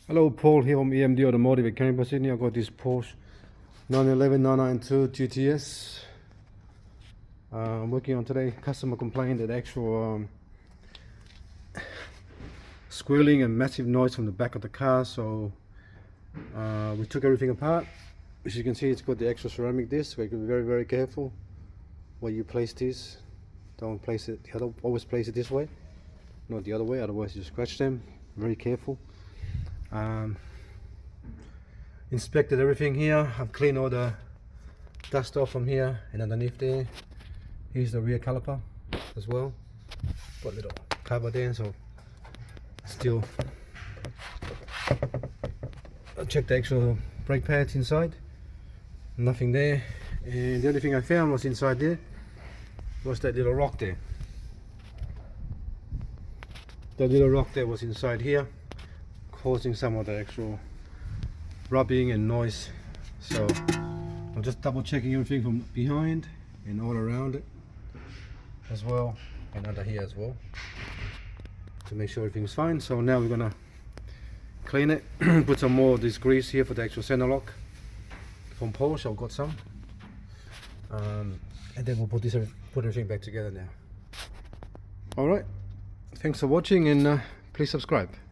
Hello, Paul here from EMD Automotive at Canberra, Sydney. I've got this Porsche 911 992 GTS. I'm working on today. Customer complained that actual squealing and massive noise from the back of the car, so we took everything apart. As you can see, it's got the extra ceramic disc, so you can be very, very careful where you place this. Don't place it the other, always place it this way, not the other way, otherwise you scratch them. Very careful. Inspected everything here. I've cleaned all the dust off from here and underneath there. Here's the rear caliper as well. Got a little cover there, so still. I checked the actual brake pads inside. Nothing there. And the only thing I found was inside there was that little rock there. That little rock there was inside here, causing some of the actual rubbing and noise. So I'm just double checking everything from behind and all around it as well, and under here as well, to make sure everything's fine. So now we're gonna clean it, put some more of this grease here for the actual center lock from Porsche. I've got some, and then we'll put everything back together now. All right, thanks for watching, and please subscribe.